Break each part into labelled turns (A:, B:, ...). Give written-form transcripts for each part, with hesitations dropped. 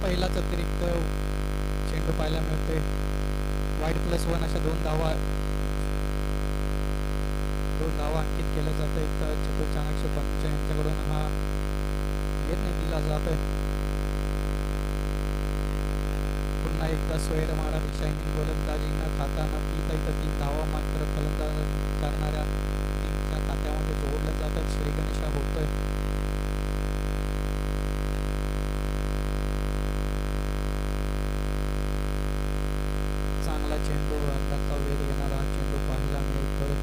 A: पहिलाच अतिरिक्त चेंडू पाहायला मिळतोय. वाईड +1 अशा 2 धावा अंकित केल्या जात आहेत. चतुर चाणक्य पंच यांच्याकडून हा निर्णय दिला जातोय. पुन्हा एकदा सोयर मारा दिशाहीन गोलंदाजी न खाताना इथं 3 धावा मात्र फलंदाज करणाऱ्या टीमच्या खात्यामध्ये जोडल्या जातात. श्रीगणेशा होतोय. चांगला चेंडू, अंदाजचा वेग घेणारा चेंडू पाहायला मिळतोय.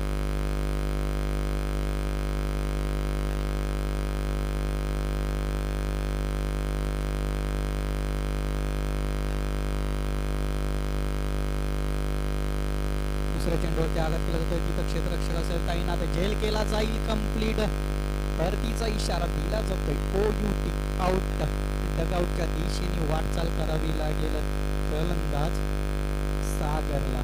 A: दुसऱ्या चेंडूवरती आघात केला जातोय. तिथं क्षेत्ररक्षक असेल तैनात, झेल केला जाईल कंप्लीट. परतीचा इशारा दिला जातोय. OUT out. डगआउटच्या दिशेने वाटचाल करावी लागेल फलंदाज सागरला.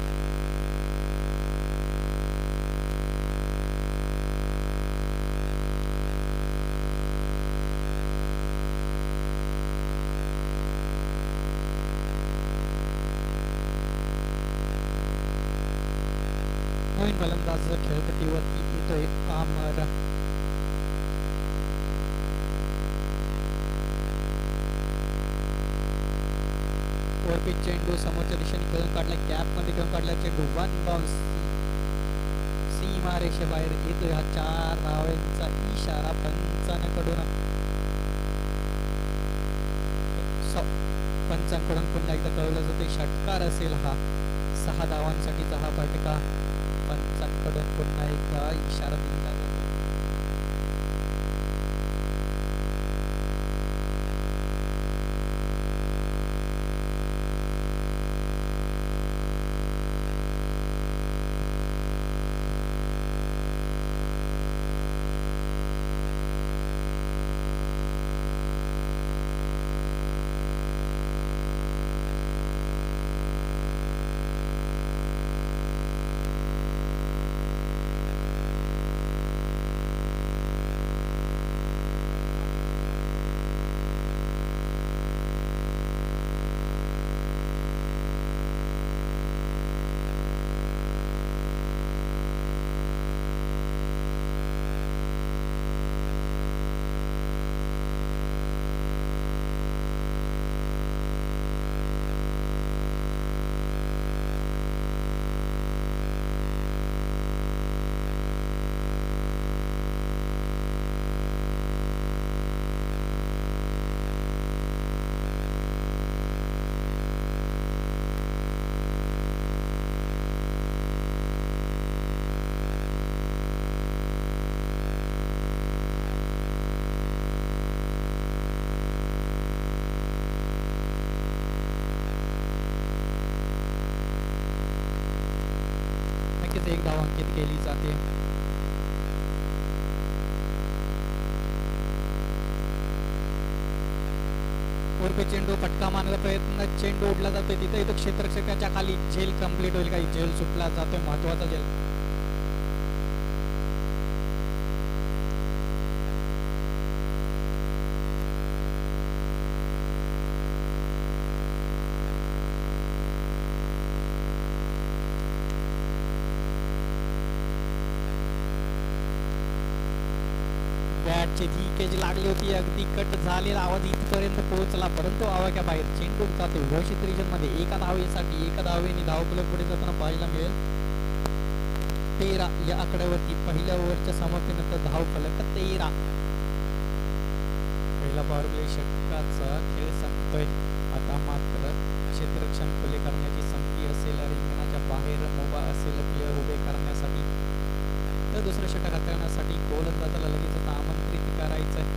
A: नवीन फलंदाज खेळपट्टीवरती येतोय अमर. वरपीच चेंडू समोरच्या दिशेने खेळून काढला. कॅप मध्ये खेळून काढला चेंडू. 1 बाउन्स सीमारेषेबाहेर येतोय. हा 4 धावांचा इशारा पंचांकडून पुन्हा एकदा कळवलं जाते. षटकार असेल हा. 6 धावांसाठीचा हा फटका पंचांकडून पुन्हा एकदा इशारा दिला जातो. एक धाव अंकित केली जाते. वरपे चेंडू फटका मारण्याचा प्रयत्न, चेंडू उडला जातोय. तिथे क्षेत्ररक्षकाच्या खाली झेल कंप्लीट होईल. काही झेल सुटला जातोय, महत्वाचा झेल. बॅटची लीकेज लागली होती. अगदी कट झालेला आवाज इथपर्यंत पोहोचला, परंतु आवाक्या बाहेर चेंडू जाते घोषित रिजन मध्ये. एका धावेसाठी एका धावेने धावफलक पुढे जाताना पाहायला मिळेल. 13 या आकड्यावरती पहिल्या ओव्हरच्या समाप्तीनंतर धावफलक 13. पहिला पॉवर प्ले षटकाचा खेळ संपतोय. आता मात्र क्षेत्ररक्षण खुले करण्याची संधी असेल, रिंगणाच्या बाहेर मोबा असेल प्लेयर उभे करण्यासाठी, तर दुसरं षटक हाताळण्यासाठी गोलंदाजाला लगेच आमंत्रित करायचं.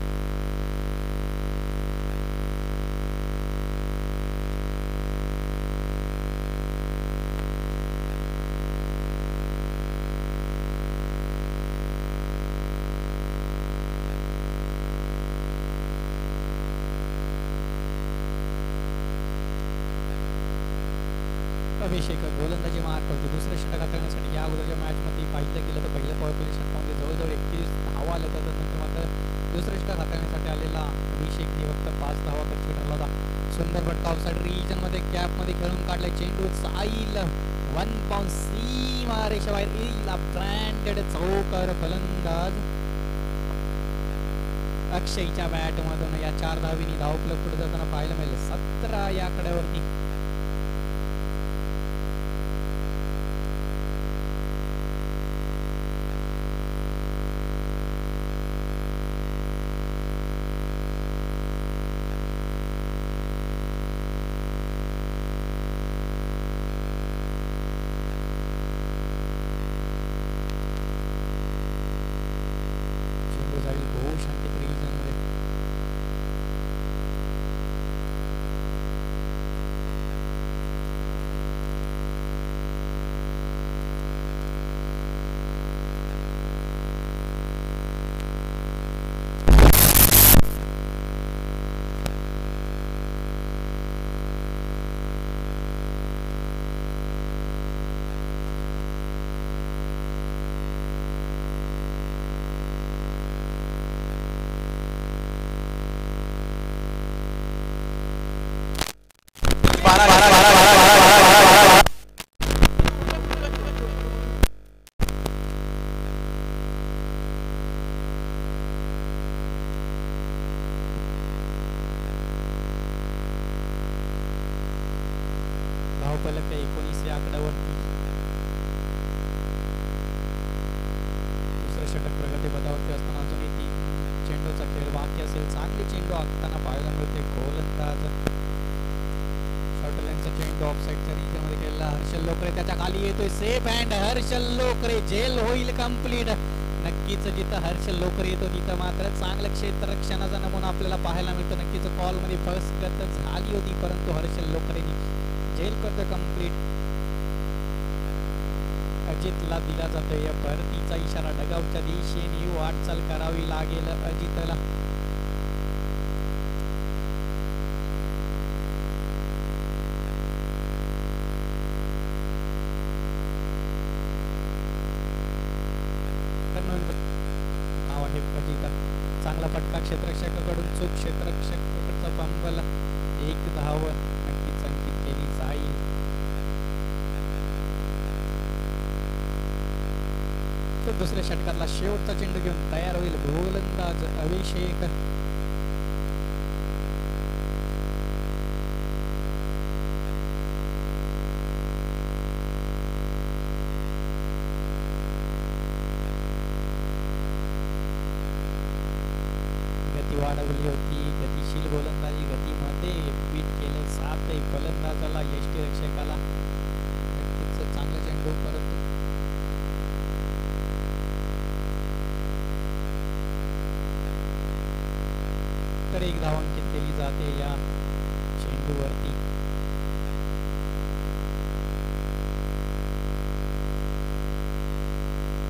A: अभिषेक गोलंदाजी मार्फत दुसऱ्या षटक हाताळण्यासाठी या अगोदरच्या मॅचमध्ये पाहिलं गेलं तर पहिल्या पॉवर प्ले षटकामध्ये जवळजवळ 31 धावा आल्या होत्या. नंतर मात्र दुसऱ्या षटक हाताळण्यासाठी आलेला अभिषेकने फक्त 5 धावा खर्च ठरला होता. सुंदर फटका ऑफसाइड रिजन मध्ये कॅप मध्ये खेळून काढलाय चेंडू साईल 1 पाऊंड सीमा रेषेबाहेर येईल ब्रँडेड चौकार फलंदाज अक्षयच्या बॅट मधून या 4 धावींनी धावफलक पुढे जाताना पाहायला मिळेल 17 या आकड्यावरती. धावफलक 19 या आकड्यावरती. दुसरं षटक प्रगती पदावरती असताना अजूनही 3 चेंडूचा खेळ बाकी असेल. चांगली चेंडू आखताना पाहायला मिळते गोलंदाज शॉर्टलाईनचा चेंडू ऑफसाईडच्या रिजन मध्ये खेळला हर्षल लोकरे त्याच्या खाली येतोय सेफ हँड हर्षल लोकरे झेल होईल कंप्लीट. नक्कीच जिथं हर्षल लोकरे येतो तिथं मात्र चांगलं क्षेत्ररक्षणाचा नमुना आपल्याला पाहायला मिळतो. नक्कीच कॉल मध्ये फसगत झाली होती परंतु हर्षल लोकरेनी झेल करतो कंप्लीट. अजितला दिला जातोय परतीचा इशारा डगावच्या दिशेने वाटचाल करावी लागेल अजितला. नाव आहे अजित. चांगला फटका क्षेत्ररक्षकाकडून चूक क्षेत्ररक्षकाचा पंबल 1 धाव नक्कीच अंकित केली जाईल. तो दुसऱ्या षटकातला शेवटचा चेंडू घेऊन तयार होईल गोलंदाज अभिषेक. गती वाढवली होती गतिशील गोलंदाजी गतीमध्ये पीठ केलं 7 फलंदाजाला यष्टीरक्षकाला. नक्कीच चांगला चेंडू परंतु तर 1 धाव अंकित केली जाते या चेंडूवरती.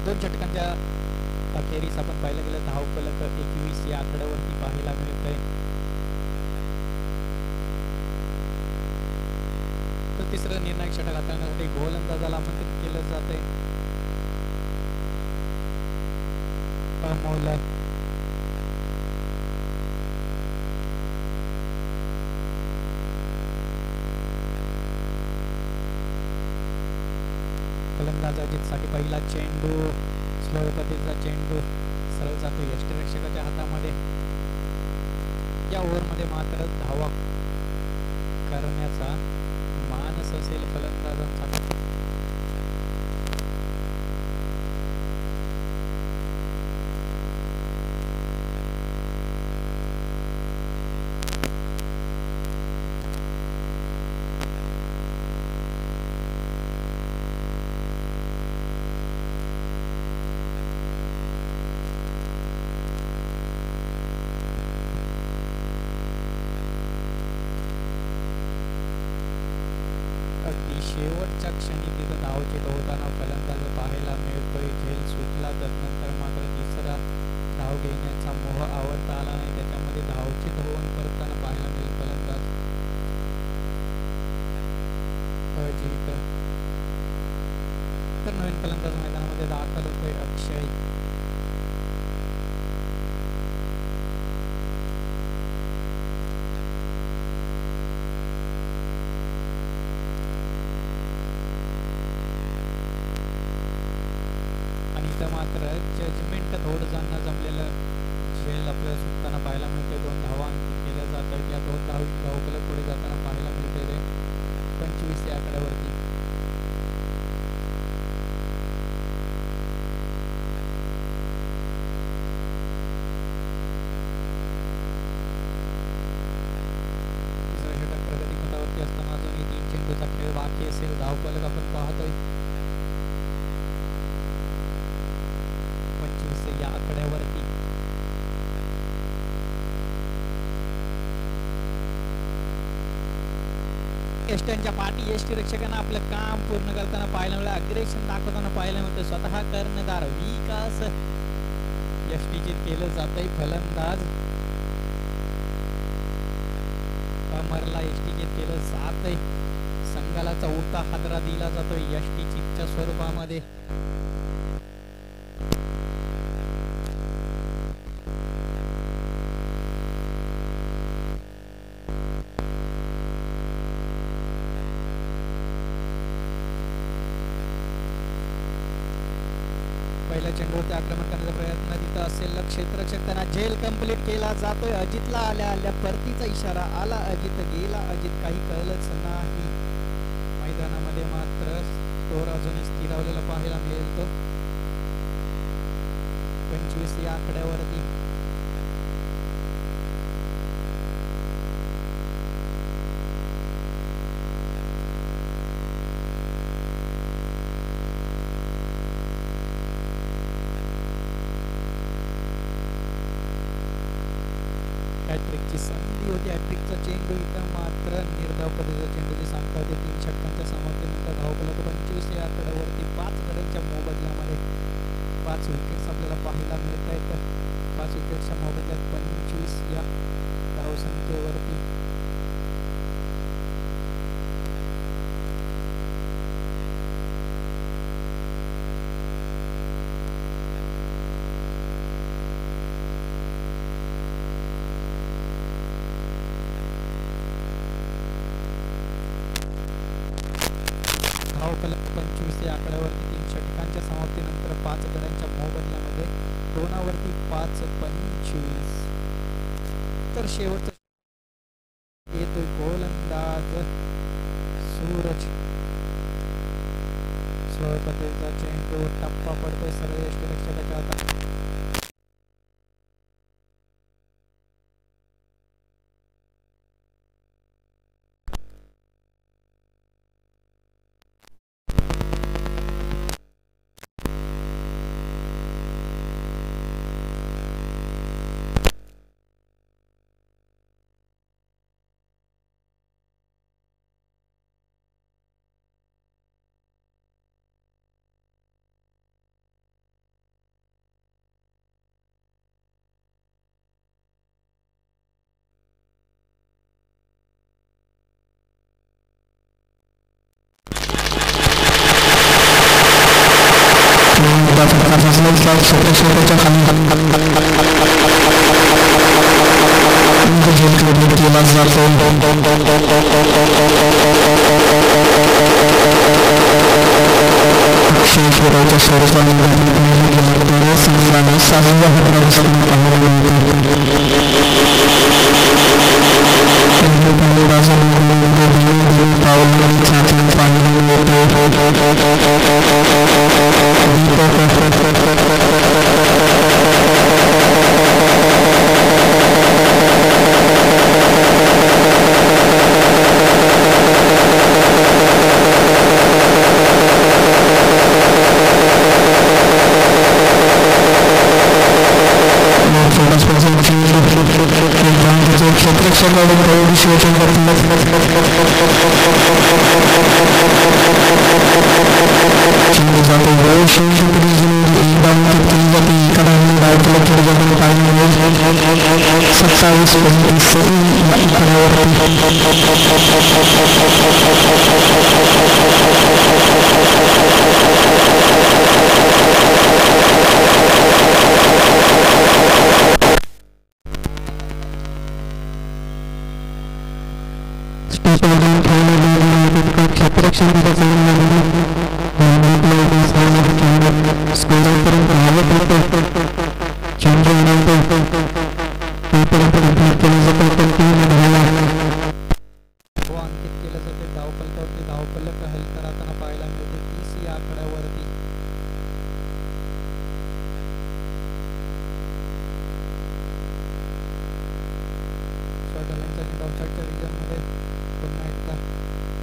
A: दोन षटकांच्या अखेरीस आपण पाहिलं गेलं धावफलक 21 या आकड्यावरती पाहायला मिळतंय. तर तिसरं निर्णायक षटक हाताळण्यासाठी गोलंदाजाला आमंत्रित केलं जातंय अमोल. फलंदाज अजितसाठी पहिला चेंडू स्लो पद्धतीचा चेंडू सरळ जातो यष्टीरक्षकाच्या हातामध्ये. या ओव्हरमध्ये मात्र धावा करण्याचा मानस असेल फलंदाजांचा. अगदी शेवटच्या क्षणी तिथं धावचीत होताना फलंदाज पाहायला मिळतोय. झेल सुटला तदनंतर मात्र तिसरा धाव घेण्याचा मोह आवडता आला नाही. त्याच्यामध्ये धावचीत होऊन परतताना पाहायला मिळेल फलंदाज अजित. तर नवीन फलंदाज मैदानामध्ये दाखल होतोय अक्षय. असेल धावफलक आपण पाहतोय 25 या आकड्यावरती. एसट्यांच्या पाठी एसटी रक्षकांना आपलं काम पूर्ण करताना पाहायला मिळालं, अग्रेशन दाखवताना पाहायला मिळतं. स्वतः कर्णधार विकास एसटीचे केलं जातंय फलंदाज अमरला एसटीचे केलं जातंय. संघाला चौथा हादरा दिला जातोय एसटी चिपच्या स्वरूपामध्ये. पहिल्या चेंडूवरती आक्रमण करण्याचा प्रयत्न तिथं असेल, क्षेत्ररक्षक त्यांना झेल कंप्लीट केला जातोय. अजितला आल्या आल्या परतीचा इशारा आला, अजित गेला, अजित काही कळलंच नाही. मैदानामध्ये मात्र स्कोर अजूनही स्थिरावलेला पाहायला मिळेल तो 25 या आकड्यावरती. हॅट्रिकची संधी होती, हॅट्रिकचा चेंडू इथं मात्र निर्धाव पद्धतीचा चेंडूची सांगता होते. 3 षटकांच्या समाप्तीनंतर धावफलक 25 या आकड्यावरती 5 गड्यांच्या मोबदल्यामध्ये 5 विकेट्स आपल्याला पाहायला मिळत आहेत. 5 विकेट्सच्या मोबदल्यात 25 या धावसंख्येवरती. धावफलक 25 या आकड्यावरती 3 षटकांच्या समाप्तीनंतर 5 गड्यांच्या मोबदल्यामध्ये 2वरती 5 25. तर शेवटचा येतोय गोलंदाज सूरज. स्लो पद्धतीचा चेंडू टप्पा पडतोय सरळ यष्टीरक्षकाच्या हातात. क्षेत्रक्षकाच्या खाली केला जातो. अक्षय पुराच्या स्वरूपाने संघाने 6व्या हादरापासून पाहायला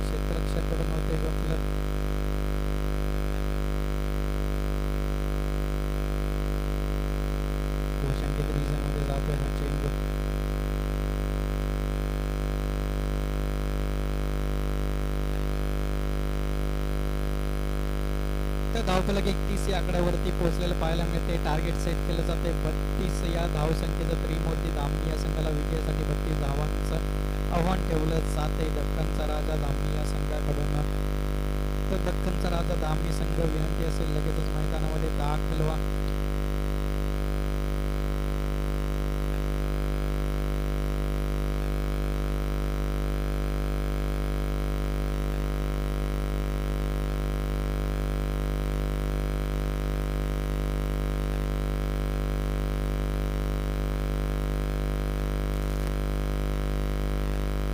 A: क्षेत्ररक्षकाकडून होते इथं धावफलक 31 या आकड्यावरती पोहोचलेलं पाहायला मिळते. टार्गेट सेट केलं जाते 32 या धावसंख्येचं. त्रिमूर्ती धामणी या संघाला विजयासाठी 32 धावांचं आव्हान ठेवलं जाते दख्खनचा राजा धामणी या संघाकडून. तर दख्खनचा राजा धामणी संघ विनंती असेल लगेचच मैदानामध्ये दाखल व्हा.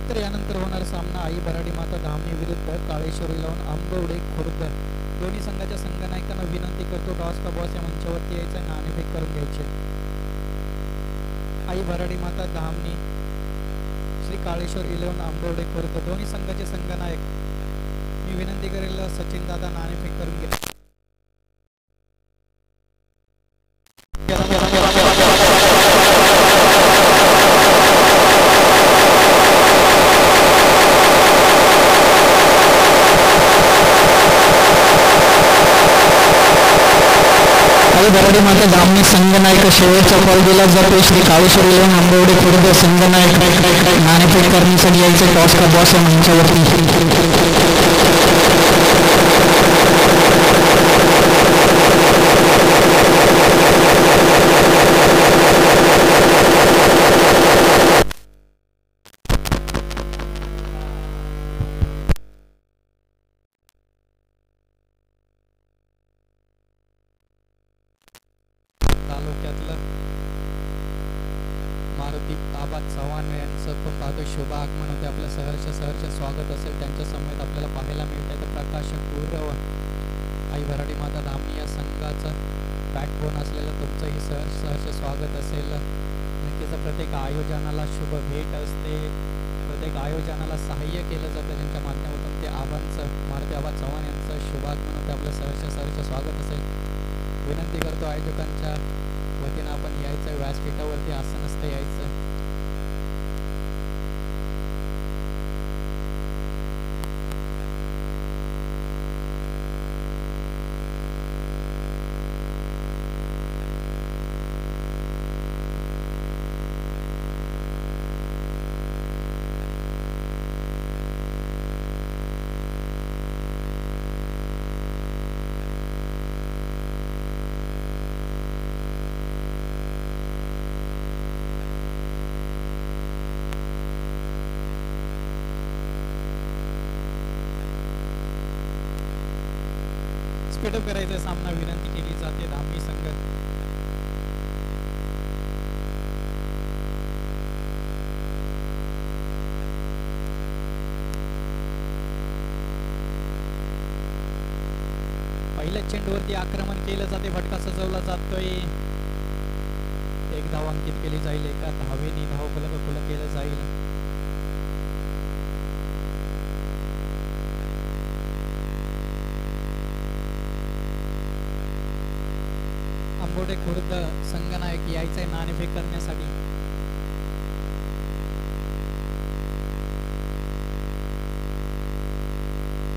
A: तर यानंतर होणारा सामना आई भराडी माता धामणी विरुद्ध काळेश्वरी लावून आंबवडे खुर्द. दोन्ही संघाच्या संघनायकांना विनंती करतो टॉस का बॉस या मंचावरती यायचं, नाणेफेक करून घ्यायचे. आई भराडी माता धामणी श्री काळेश्वर 11 आंबवडे खुर्द दोन्ही संघाचे संघनायक मी विनंती करेल सचिन दादा नाणेफेक करून घ्या.
B: भराडी माता धामणी संघनायक शेवटचा कॉल दिला जातो. श्री काळेश्वर 11 आंबवडे खुर्द संघनायक नाणेफेक करण्यासाठी यायचे टॉस का बॉस या मंचावरती.
A: तालुक्यातलं मारुती आबा चव्हाण यांचं पण पाहतो शुभ आगमन होते. आपलं सहर्ष स्वागत असेल त्यांच्या समवेत आपल्याला पाहायला मिळत आहे. तर प्रकाश गुरव आई भराडी माता धामणी या संघाचं बॅकबोन असलेलं तुमचंही सहर्ष स्वागत असेल. नक्कीच प्रत्येक आयोजनाला शुभ भेट असते, प्रत्येक आयोजनाला सहाय्य केलं जातं त्यांच्या माध्यमातून. ते आबांचं मारुती आबा चव्हाण यांचं शुभागमन होते. आपलं सहर्ष स्वागत असेल. विनंती करतो आयोजकांच्या वतीनं आपण यायचं, व्यासपीठावरती आसनस्थ यायचं. स्पीडअप करायचा सामना विनंती केली जाते. धामणी संघ पहिल्या चेंडूवरती आक्रमण केलं जाते. फटका सजवला जातोय. एक धाव अंकित केली जाईल. एका धावेने धावफलक खुलं केलं जाईल. आंबोडे खुर्द संघनायक यायचंय नाणेफेक करण्यासाठी.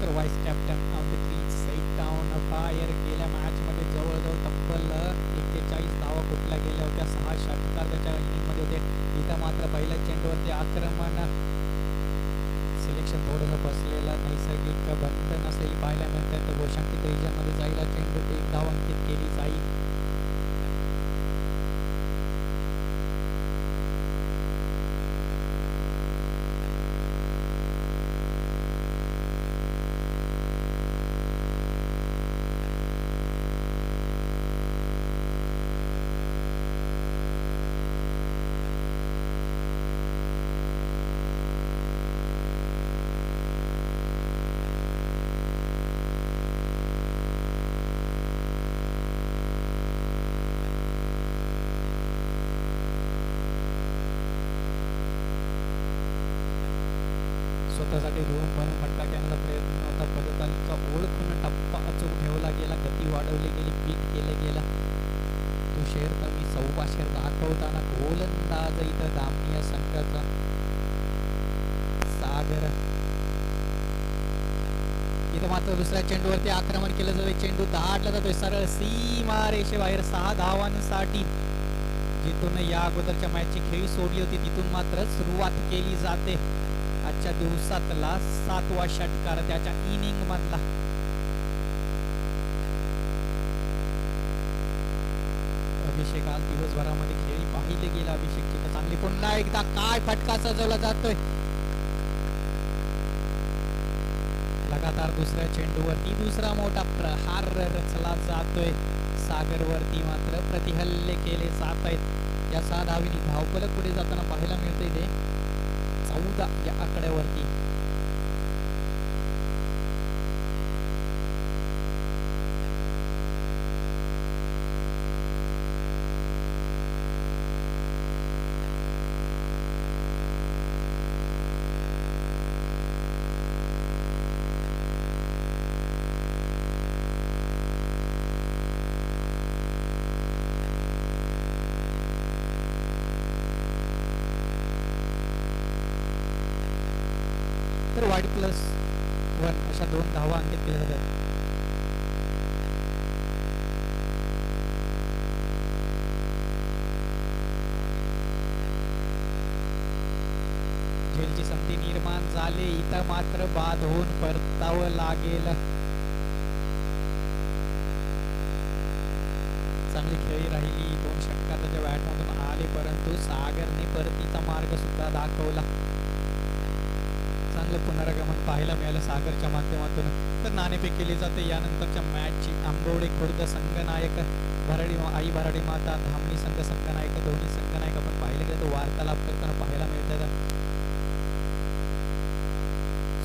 A: तर व्हाईस कॅप्टन सेट डाऊन फायर. गेल्या मॅच मध्ये जवळजवळ तब्बल 41 धावा कुठल्या गेल्या होत्या. 6 षटकार त्याच्या इनिंग मध्ये होते. इथं मात्र पहिल्या चेंडूवरती आक्रमण सिलेक्शन थोडंसं बसलेलं नैसर्गिक बंधन असलेली पाहायला मिळते. तर गोशांकित रिजन मध्ये जायला चेंडू 1 धाव अंकित केली जाईल. स्वतःसाठी रूम बनवून फटका घेण्याचा प्रयत्न होता. पदकाचा ओळखून टप्पा अचूक ठेवला गेला. गती वाढवली गेली. पीक केलं गेलं. तू शेर तर मी 14 शेर दाखवताना गोलंदाज इथं धामणी या संघाचा सागर इथं मात्र दुसऱ्या चेंडूवरती आक्रमण केलं जातं. चेंडू दाटला जातोय सरळ सीमा रेषेबाहेर 6 धावांसाठी. जिथून या अगोदरच्या मॅचची खेळी सोडली होती तिथून मात्र सुरुवात केली जाते आजच्या दिवसातला 7वा षटकार त्याच्या इनिंग मधला. अभिषेक आज दिवसभरामध्ये खेळी पाहिले गेला. अभिषेकची तर चांगली पुन्हा एकदा काय फटका सजवला जातोय. लगातार दुसऱ्या चेंडूवरती दुसरा मोठा प्रहार रचला जातोय. सागरवरती मात्र प्रतिहल्ले केले जात आहेत. या 6 धावींनी धावफलक पुढे जाताना पाहायला मिळते ते 14 या आकड्यावरती. तर वाईड +1 अशा 2 धावा अंकित केल्या जातात. झेलची संधी निर्माण झाली. इथं मात्र बाद होऊन परतावं लागेल. चांगली खेळी राहिली. 2 षटकार त्याच्या बॅटमधून आले परंतु सागरने परतीचा मार्ग सुद्धा दाखवला. चांगलं पुनरागमन पाहायला मिळालं सागरच्या माध्यमातून. तर नाणेफेक केली जाते यानंतरच्या मॅचची. आंबवडे खुर्द संघनायक भराडी आई भराडी माता धामणी संघ संघनायक दोन्ही संघनायक आपण पाहिलं गेलं तर वार्तालाप करताना पाहायला मिळतात.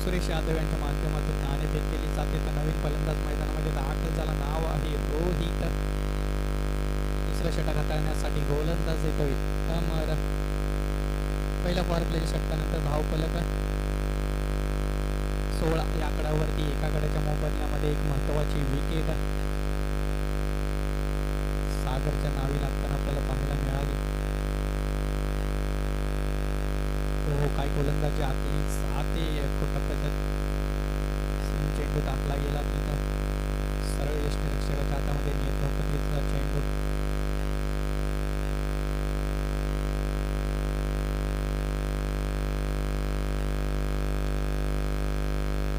A: सुरेश यादव यांच्या माध्यमातून नाणेफेक केली जाते. तर नवीन फलंदाज मैदानामध्ये दाखल झाला. नाव आहे रोहित. दुसरं षटक हाताळण्यासाठी गोलंदाज येतोय अमर. पहिल्या पॉवर प्लेच्या षटकानंतर धावफलक 16 या आकड्यावरती. एका गड्याच्या मोबदल्यामध्ये एक महत्वाची विकेट सागरच्या नावी लागताना आपल्याला पाहायला मिळाली. हो काय गोलंदाजी आतली जाते. टप्प्यात चेंडू टाकला गेला तिथं सरळ यष्टिरक्षकाच्या हातामध्ये नेत्रपतीचा चेंडू.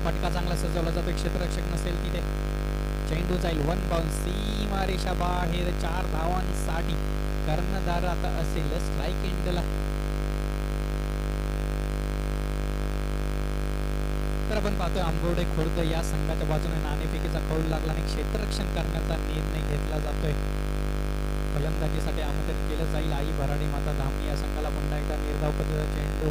A: फटका चांगला सजवला जातो. क्षेत्ररक्षक नसेल तिथे चेंडू जाईल 1 बाउन्स सीमा रेषा बाहेर 4 धावांसाठी. कर्णधार आता असेल स्ट्राईक एंडला. तर आपण पाहतोय आंबवडे खुर्द या संघाच्या बाजूने नाणेफेकीचा कौल लागला आणि क्षेत्ररक्षण करण्याचा निर्णय घेतला जातोय. फलंदाजीसाठी आमंत्रित केलं जाईल आई भराडी माता धामणी या संघाला. पुन्हा एकदा निर्धाव पद्धतीचा चेंडू.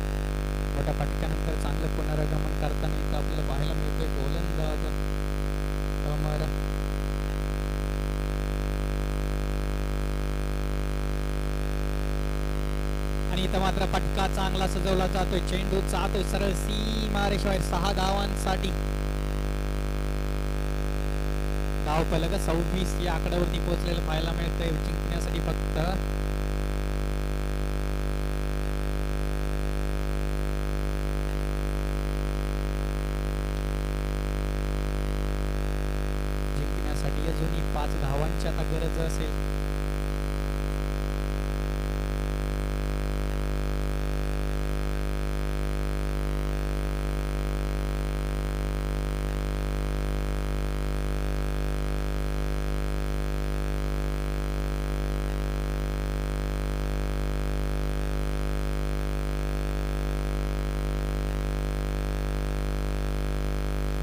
A: मोठ्या फटक्यानंतर चांगलं पुनरागमन करताना इथं आपल्याला पाहायला मिळतोय गोलंदाज अमर. आणि इथं मात्र फटका चांगला सजवला जातोय. चेंडू जातोय सरळ सीमा रेषेबाहेर 6 धावांसाठी. धावफलक 26 या आकड्यावरती पोहोचलेलं पाहायला मिळतंय. जिंकण्यासाठी फक्त अजूनही 5 धावांची आता गरज असेल.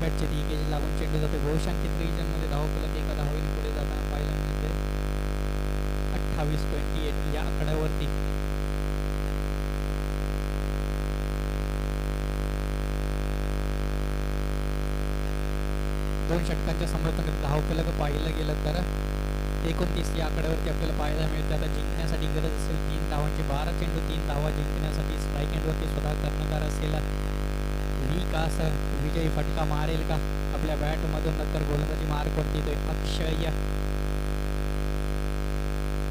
A: बॅटचे लीकेज लागून चेंडू जातो घोषांकित रिजन मध्ये. धावफलक 1 धावेने पुढे जाताना पाहायला मिळते 28-28 या आकड्यावरती. दोन षटकांच्या समर्थनात धावफलक पाहिलं गेलं तर 29 या आकड्यावरती आपल्याला पाहायला मिळते. आता जिंकण्यासाठी गरज असेल 3 धावांची. 12 चेंडू 3 धावा जिंकण्यासाठी. स्ट्राईक एंडवरती स्वतः कर्णधार असेल लीक असं विजयी फटका मारेल का आपल्या बॅट मधून. नंतर गोलंदाजी मार्कवरती येतोय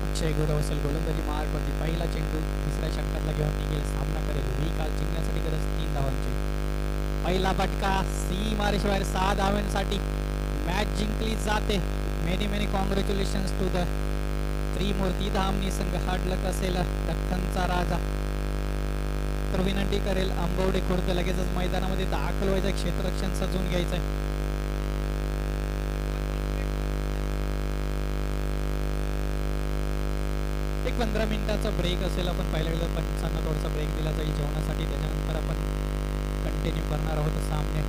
A: अक्षय गुरव असेल गोलंदाजी मार्कवरती. पहिला चेंडू तिसऱ्या षटकातला घेऊन निघेल. सामना करेल. लीक आज जिंकण्यासाठी गरज 3 धावांची. पहिला फटका सीमारेषेबाहेर 6 धावांसाठी मॅच जिंकली जाते. Many many congratulations to the Trimurti Dhamani संघ. हार्ड लक असेल दख्खनचा राजा. तर विनंती करेल आंबवडे खुर्द लगेचच मैदानामध्ये दाखल व्हायचं, क्षेत्ररक्षण सजवून घ्यायचंय. एक 15 मिनिटाचा ब्रेक असेल. आपण पहिल्या पंचांना थोडासा ब्रेक दिला जाईल जेवणासाठी, त्याच्यानंतर आपण कंटिन्यू करणार आहोत सामने.